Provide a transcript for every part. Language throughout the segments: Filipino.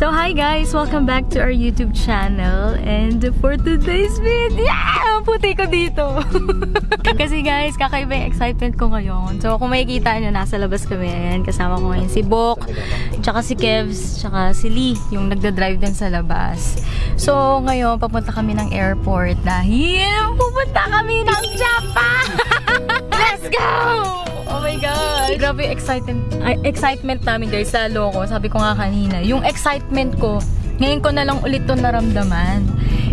So hi guys! Welcome back to our YouTube channel. And for today's video, puti ko dito. Kasi guys, kakaiba yung excitement ko ngayon. So kung makikita nyo, nasa labas kami. Ayan, kasama ko ngayon si Bok, tsaka si Kevs, tsaka si Lee, yung nagda-drive din sa labas. So ngayon, papunta kami ng airport dahil pupunta kami ng Japan! Let's go! Oh my God! Grabe yung excitement namin guys sa loko. Sabi ko nga kanina, yung excitement ko, ngayon ko na lang ulit to naramdaman.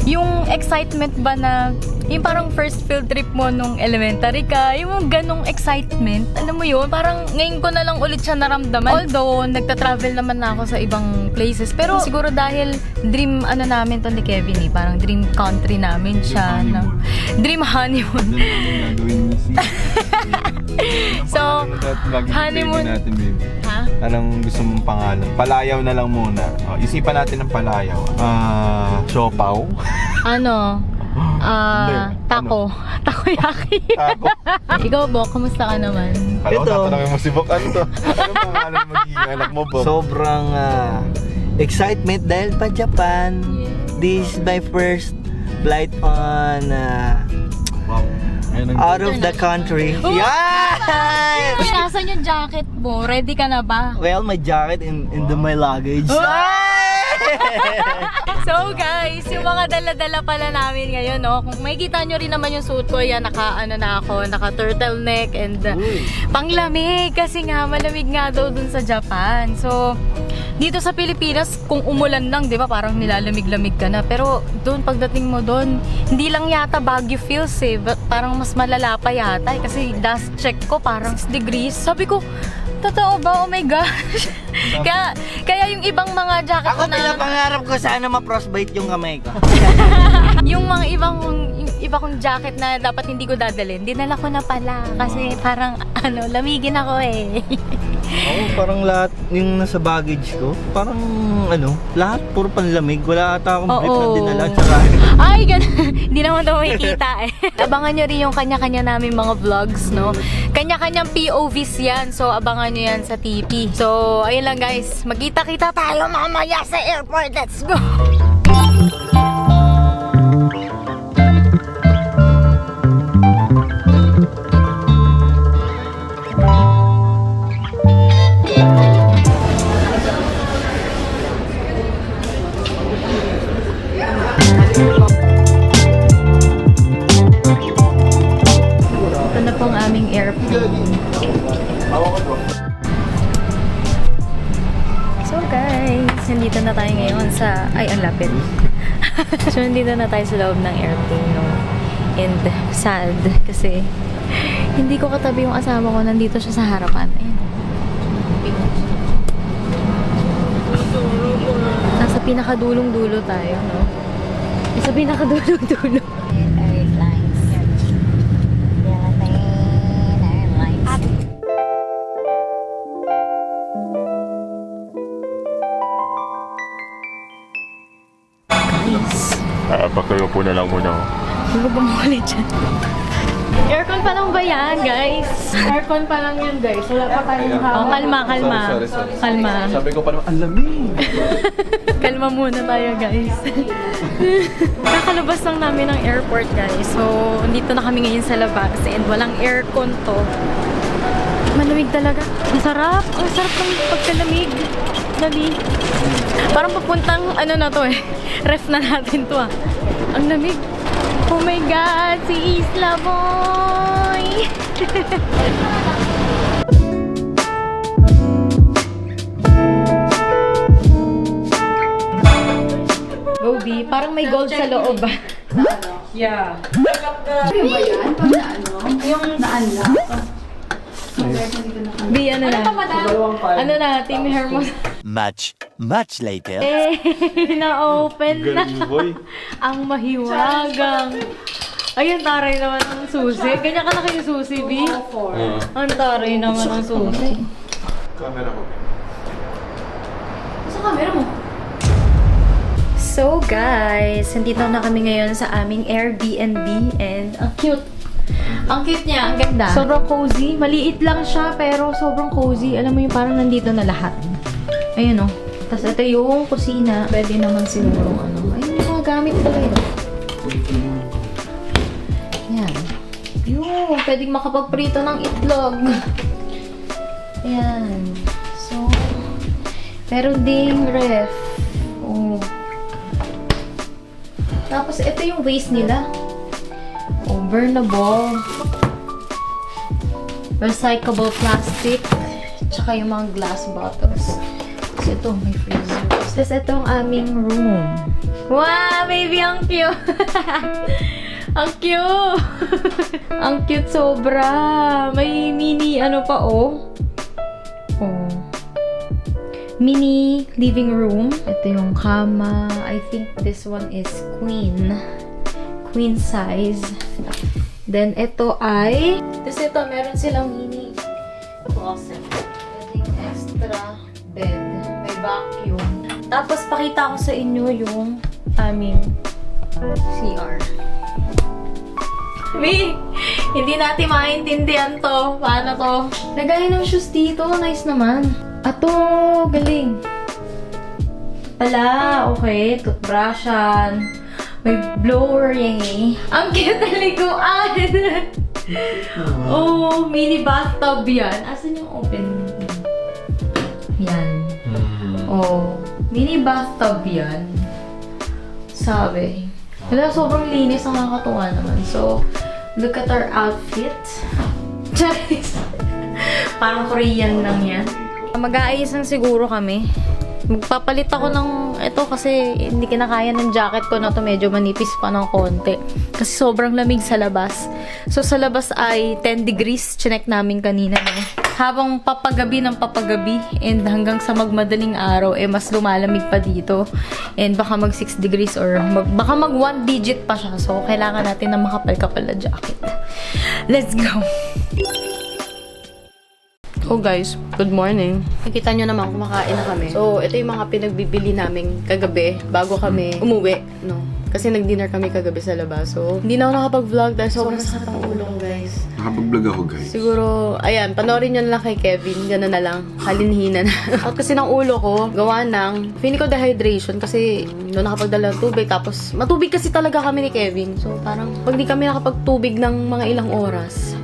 Yung excitement ba na, yung parang first field trip mo nung elementary ka, yung ganong excitement, alam mo yun, parang ngayon ko na lang ulit siya naramdaman. Although, nagta-travel naman na ako sa ibang places, pero siguro dahil dream ano namin to ni Kevin parang dream country namin siya. Dream honeymoon. So, honeymoon natin, babe. Ha? Anong gusto mong pangalan? Palayaw na lang muna. Isipan natin ng palayaw. Siopaw? Ano? Taco. Takoyaki. Taco. Ikaw, Bok, kamusta ka naman? Alam ko, Ito. tatanungin mo si Bok. Ano to? Ano pangalan magiging anak mo, Bok? Sobrang excitement dahil pa Japan. This is my first flight on Wow. out of the country. Oh! Yeah! Uy, nasan yung jacket mo? Ready ka na ba? Well, my jacket in my luggage. So guys, yung mga dala-dala pala namin ngayon, no? Kung makikita nyo rin naman yung suit ko, yan, naka turtleneck and panglamig kasi nga, malamig nga daw dun sa Japan. So, dito sa Pilipinas, kung umulan lang, di ba, parang nilalamig-lamig ka na. Pero doon, pagdating mo doon, hindi lang yata Baguio feels but parang mas malala pa yata. Kasi last check ko, parang 6 degrees. Sabi ko, totoo ba? Oh my gosh. kaya yung ibang mga jacket Ako ko na... pinapangarap ko sana ma-frostbite yung kamay ko. yung mga iba kong jacket na dapat hindi ko dadalhin, dinala ko na pala. Kasi parang, lamigin ako eh. Oo, parang lahat yung nasa baggage ko, parang lahat puro panlamig. Wala ata akong brief na dinala. Tsaka, Ay, ganun. Hindi naman ito makikita eh. Abangan nyo rin yung kanya-kanya namin mga vlogs, no? Kanya-kanyang POVs yan. So, abangan nyo yan sa TP. So, ayun lang guys. Magkita-kita tayo mamaya sa airport. Let's go! Ito na po ang aming airplane. So guys, nandito na tayo ngayon sa... Ay, ang lapit. So nandito na tayo sa loob ng airplane, no? And sad kasi hindi ko katabi yung asama ko. Nandito siya sa harapan. Ayan. Nasa pinakadulong-dulo tayo, no? Sa pinakadulong-dulo. Airlines. Airlines. Pagkayo po na lang muna. Ano ba mawali dyan? Aircon pa lang ba yan, guys? Aircon pa lang yun, guys. Wala pa tayong Oh, kalma. Sorry. Kalma. Sabi ko pa naman, ang lamig. Kalma muna tayo, guys. Kakalabas lang namin ng airport, guys. So, dito na kami ngayon sa labas and walang aircon to. Malamig talaga. Ang sarap. Ang sarap ng pagkalamig. Lamig. Parang papuntang, na to eh. Ref na natin to ah. Ang lamig. Oh my God! Si Isla Boy! Go B, parang may gold sa loob ba? Yeah. Yung ba yan? Pag na Yung na-unlock. B, ano na? Ano na? Team Hermos. much later. Na-open na. Galing, boy. Ang mahiwagang. Ayun, taray naman ang susi. Ganyan ka laki yung susi, B. Ang taray naman ang susi. Camera ko. Sa camera mo? So guys, nandito na kami ngayon sa aming Airbnb and ang cute. Ang cute niya, ang ganda. Sobrang cozy. Maliit lang siya pero sobrang cozy. Alam mo yung parang nandito na lahat. Ayun oh. Tapos ito yung kusina. Pwede naman siguro ano. Ayun yung mga gamit pala yun. Yan. Yun, pwedeng makapagprito ng itlog. Ayan. So, meron ding ref. Oh. Tapos, ito yung waste nila. Oh, burnable. Recyclable plastic. Tsaka yung mga glass bottles. So, ito, may freezer. Tapos, ito ang aming room. Wow, baby, ang cute! Ang cute! Ang cute sobra! May mini, ano pa, oh. Oh. Mini living room. Ito yung kama. I think this one is queen. Queen size. Then, ito ay... Tapos ito, meron silang mini closet. Pwedeng extra bed. May vacuum. Tapos, pakita ko sa inyo yung aming CR. Hindi natin maintindihan to. Paano to? Lagay ng shoes dito. Nice naman. Ato, galing. Pala, okay. Toothbrushan. May blower yan. Ang cute na liguan. Oh, mini bathtub yan. Asan yung open? Yan. Oh, mini bathtub yan. Sabi. Wala, sobrang linis. Ang nakakatuwa naman. So, look at our outfit. Charis. Parang Korean lang yan. Mag-aayos lang siguro kami. Magpapalit ako ng ito kasi hindi kinakaya ng jacket ko na to. Medyo manipis pa ng konti. Kasi sobrang lamig sa labas. So, sa labas ay 10 degrees. Chinek namin kanina. No? Habang papagabi ng papagabi and hanggang sa magmadaling araw, mas lumalamig pa dito. And baka mag 6 degrees or baka mag 1 digit pa siya. So, kailangan natin na makapal-kapal na jacket. Let's go! Oh guys, good morning. Nakita nyo naman kumakain na kami. So, ito yung mga pinagbibili namin kagabi bago kami umuwi, no? Kasi nag-dinner kami kagabi sa labas. So, hindi na ako nakapag-vlog dahil sobrang sakit ang ulo ko, guys. Nakapag-vlog ako, guys. Siguro, ayan, panoorin nyo na lang kay Kevin. Gano'n na lang. Kalinhinan. At kasi ng ulo ko, gawa ng, feeling ko dehydration kasi doon nakapagdala ng tubig. Tapos, matubig kasi talaga kami ni Kevin. So, parang, pag di kami nakapagtubig ng mga ilang oras,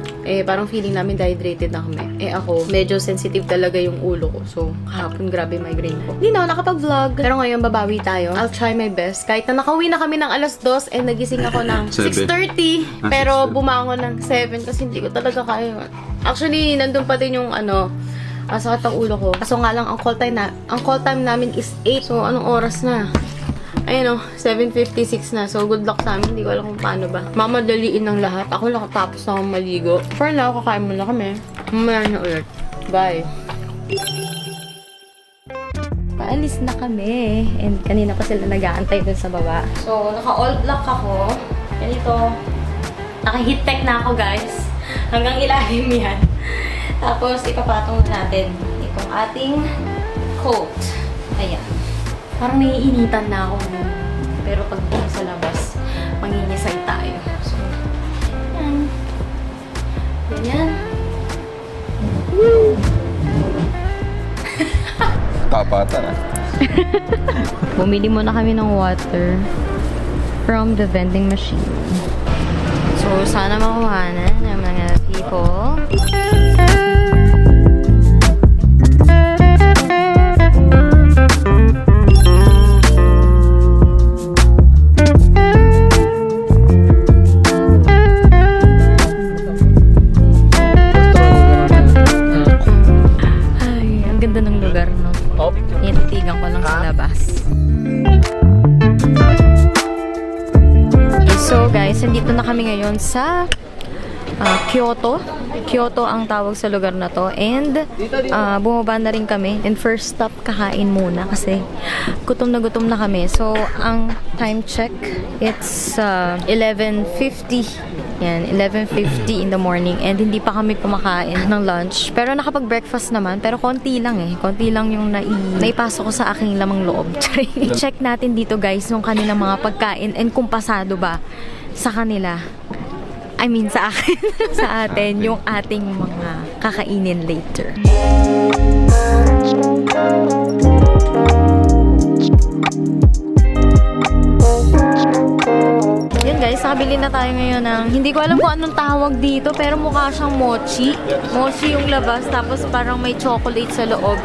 parang feeling namin dehydrated na kami. Ako, medyo sensitive talaga yung ulo ko. So, kahapon grabe migraine ko. Hindi na ako nakapag-vlog. Pero ngayon, babawi tayo. I'll try my best. Kahit na nakauwi na kami ng alas 2 and nagising ako ng 6:30. Pero bumangon ng 7 kasi hindi ko talaga kaya. Actually, nandun pa din yung sakit ang ulo ko. Kaso nga lang, ang call time namin is 8. So, anong oras na? Ayun 7:56 na. So, good luck sa amin. Hindi ko alam kung paano ba. Mamadaliin ng lahat. Ako lang tapos na akong maligo. For now, kakain muna kami. Mamaya na ulit. Bye. Paalis na kami. And kanina pa sila nag-aantay dun sa baba. So, naka-all black ako. Ganito. Naka-heat tech na ako, guys. Hanggang ilalim yan. Tapos, ipapatong na natin itong ating coat. Ayan. Parang naiinitan na ako. Pero pag pumunta sa labas, mangingisay tayo. So, yan. Ganyan. Woo! Tapatan ah. Bumili muna kami ng water from the vending machine. So, sana makuhanan ng mga people. Titigan ko lang sa labas. Okay, so guys, nandito na kami ngayon sa Kyoto. Kyoto ang tawag sa lugar na to. And bumaba na rin kami. And first stop, kakain muna kasi gutom na kami. So, ang time check, it's 11:50. Yan, 11:50 in the morning. And hindi pa kami kumakain ng lunch. Pero nakapag-breakfast naman. Pero konti lang konti lang yung naipasok ko sa aking lamang loob. Check natin dito guys yung kanilang mga pagkain and kung pasado ba sa kanila. I mean sa akin. Sa atin yung ating mga kakainin later. nakabili na tayo ngayon ng, hindi ko alam kung anong tawag dito, pero mukha siyang mochi. Mochi yung labas, tapos parang may chocolate sa loob.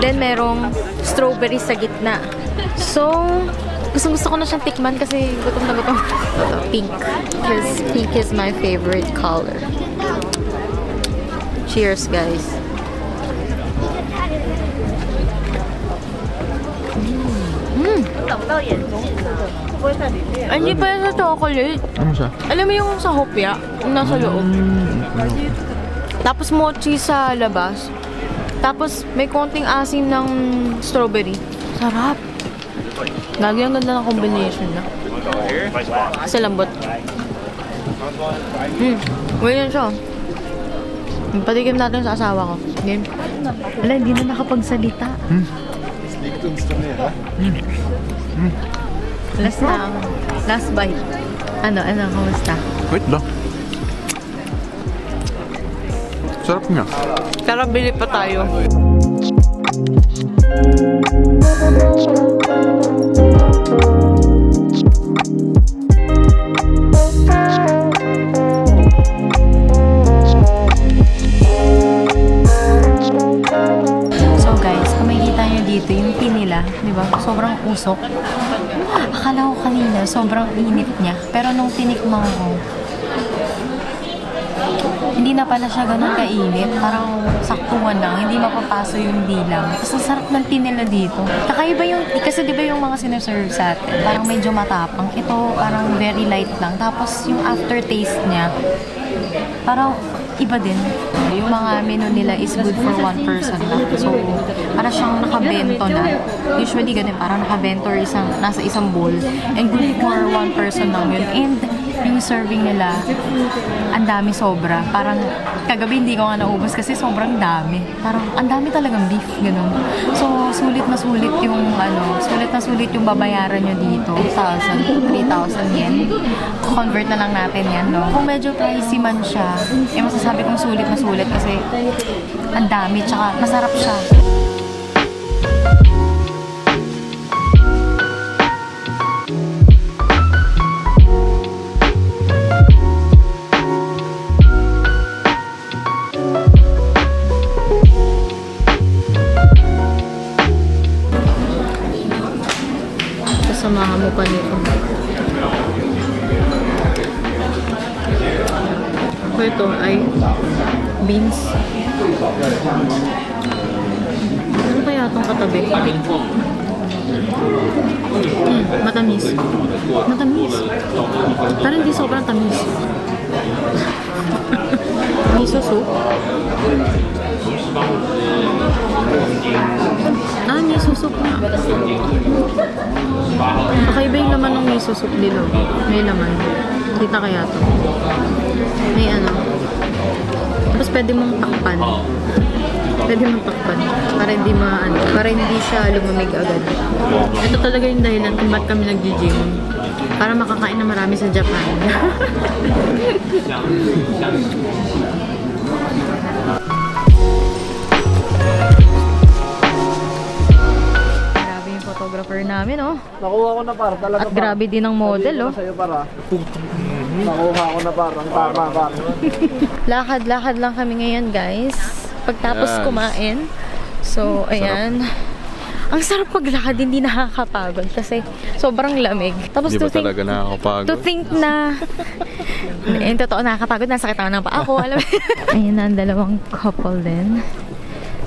Then, merong strawberry sa gitna. So, gusto ko na siyang tikman kasi gutom na gutom. Pink. Because pink is my favorite color. Cheers, guys. Ay, hindi pa yan sa chocolate. Ano siya? Alam mo yung sa hopya, yung nasa loob. Tapos mochi sa labas. Tapos may konting asim ng strawberry. Sarap. Lagi ang ganda ng combination na. Sa lambot. Ganyan siya. Patikim natin sa asawa ko. Game. Wala, hindi na nakapagsalita. Last na. Last bite. Ano, kamusta? Wait lang. Sarap niya. Tara, bili pa tayo. So guys, kung makikita nyo dito, yung pinila, di ba? Sobrang usok. Akala ko kanina, sobrang init niya. Pero nung tinikman ko, hindi na pala siya ganun kainit. Parang saktuhan lang. Hindi mapapaso yung dilam. Tapos ang sarap ng tinila dito. Kakaiba yung, kasi di ba yung mga sineserve sa atin, parang medyo matapang. Ito parang very light lang. Tapos yung aftertaste niya, parang iba din. Yung mga menu nila is good for one person lang. So, para siyang nakabento na. Usually ganun, parang nakabento or nasa isang bowl. And good for one person lang yun. And yung serving nila, ang dami sobra. Parang kagabi hindi ko nga naubos kasi sobrang dami. Parang ang dami talagang beef, ganun. So, sulit na sulit yung babayaran nyo dito. 2,000, 3,000 yen. Convert na lang natin yan, no? Kung medyo pricey man siya, masasabi kong sulit na sulit kasi ang dami, tsaka masarap siya. Samahan mo pa nito. Ito ay beans. Ano kaya itong katabi? Matamis. Matamis. Parang hindi sobrang tamis. Miso soup. Miso soup na. Kakaiba yung laman ng miso soup dito. May laman. Kita kaya to. May ano. Tapos pwede mong takpan. Para hindi siya lumamig agad. Ito talaga yung dahilan kung ba't kami nag-gym. Para makakain na marami sa Japan. Grabe yung photographer namin, oh. Nakuha ko na para talaga. At grabe din ang model, oh. Sa'yo para. Nakuha ko na parang tama. Lakad-lakad lang kami ngayon, guys. Pagtapos kumain. So, ayan. Ang sarap maglakad, hindi nakakapagod kasi sobrang lamig. Tapos Di ba talaga nakakapagod? To think na yung totoo nakakapagod, nasakit ako ng paa ko, alam mo. Ayun na, ang dalawang couple din.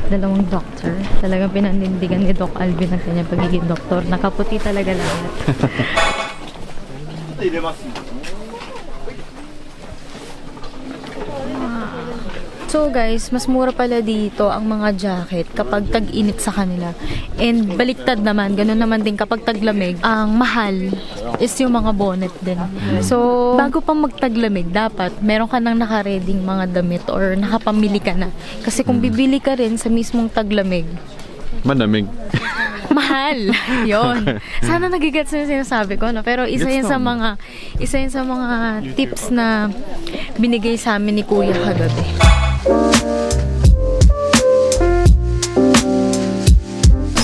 Dalawang doctor. Talagang pinanindigan ni Doc Alvin ang kanyang pagiging doktor. Nakaputi talaga lahat. So guys, mas mura pala dito ang mga jacket kapag tag-init sa kanila. And baliktad naman, ganun naman din kapag taglamig. Ang mahal is yung mga bonnet din. So, bago pa magtaglamig, dapat meron ka nang nakareding mga damit or nakapamili ka na. Kasi kung bibili ka rin sa mismong taglamig, Manamig. mahal. Yon. Sana nagigets na yung sinasabi ko, no? Pero isa yun sa mga tips na binigay sa amin ni Kuya kagabi.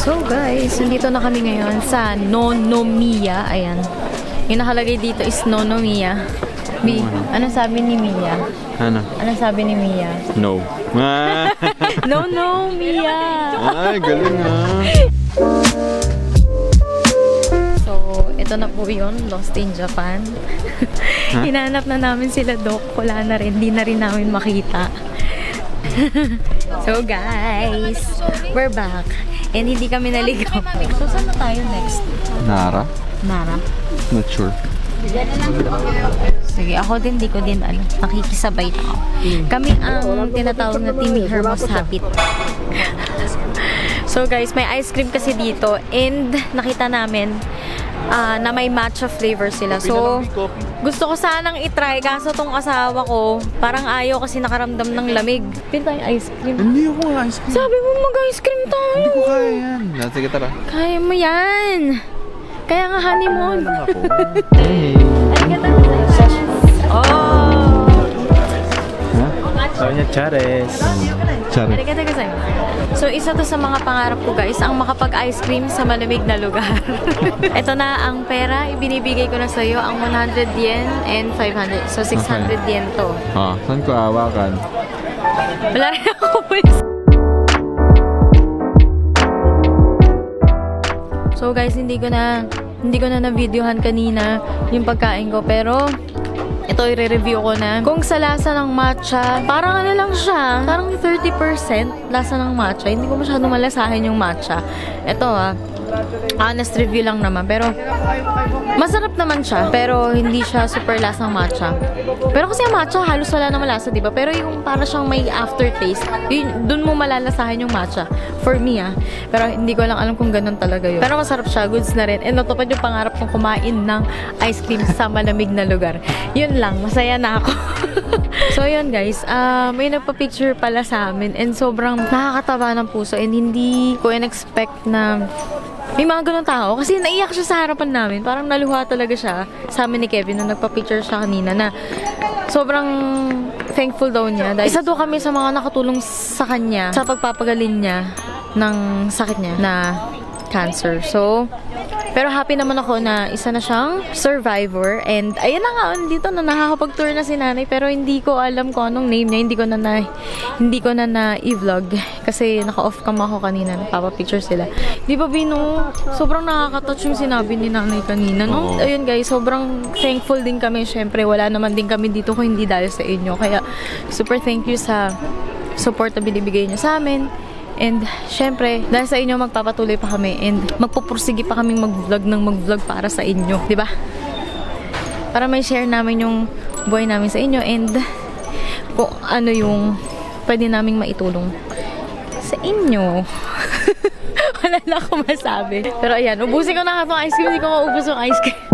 So guys, nandito na kami ngayon sa Nonomiya. Ayan. Yung nakalagay dito is Nono Mia. B, ano sabi ni Mia? Ano? Ano sabi ni Mia? No. No, Mia! Ay, galing So, ito na po yun, Lost in Japan. Hinanap na namin sila, Doc. Wala na rin, di na rin namin makita. So guys, we're back. And hindi kami naligaw. So, saan na tayo next? Nara? Nara? Not sure. Sige, ako din, di ko din alam. Nakikisabay na ako. Kami ang tinatawag na Team Hermos Habit. So guys, may ice cream kasi dito. And nakita namin na may matcha flavor sila. So, gusto ko sanang itry. Kaso tong asawa ko, parang ayaw kasi nakaramdam ng lamig. Pin tayong ice cream. Hindi ako ice cream. Sabi mo mag-ice cream tayo. Hindi ko kaya yan. Sige, tara. Kaya mo yan. Kaya nga honeymoon. Oh! Sabi niya, Chares. Sorry. Arigatou gozaimasu. So, isa to sa mga pangarap ko guys, ang makapag-ice cream sa malamig na lugar. Ito na ang pera, ibinibigay ko na sa iyo ang 100 yen and 500. So, 600 yen to. Saan ko awakan? Wala rin ako pwes. So guys, hindi ko na na-videohan kanina yung pagkain ko, pero ito i-review ko na. Kung sa lasa ng matcha, parang ano lang siya, parang 30% lasa ng matcha. Hindi ko masyadong malasahin yung matcha. Ito honest review lang naman, pero masarap naman siya, pero hindi siya super lasang matcha. Pero kasi ang matcha halos wala naman lasa, diba? Pero yung para siyang may aftertaste, yun, dun mo malalasahin yung matcha. For me pero hindi ko lang alam kung ganun talaga yun. Pero masarap siya, goods na rin. And natupad yung pangarap kong kumain ng ice cream sa malamig na lugar. Yun lang, masaya na ako. So yun guys, may nagpa-picture pala sa amin and sobrang nakakataba ng puso and hindi ko in-expect na may mga ganun tao. Kasi naiyak siya sa harapan namin. Parang naluha talaga siya sa amin ni Kevin nung nagpa-picture siya kanina na sobrang thankful daw niya. Dahil isa daw kami sa mga nakatulong sa kanya sa pagpapagaling niya ng sakit niya na cancer. So, pero happy naman ako na isa na siyang survivor. And ayun na nga, dito na nakakapag-tour na si nanay. Pero hindi ko alam kung anong name niya. Hindi ko na na-i-vlog. Kasi naka-off cam ako kanina. Nagpapapicture sila. Di ba, Bino? Sobrang nakaka-touch yung sinabi ni nanay kanina, no? Ayun guys, sobrang thankful din kami. Syempre, wala naman din kami dito kung hindi dahil sa inyo. Kaya, super thank you sa support na binibigay niyo sa amin. And, syempre, dahil sa inyo, magpapatuloy pa kami. And, magpupursige pa kaming mag-vlog para sa inyo. Diba? Para may share namin yung buhay namin sa inyo. And, kung ano yung pwede naming maitulong sa inyo. Wala na akong masabi. Pero, ayan, ubusin ko na nga itong ice cream. Hindi ko maubos yung ice cream.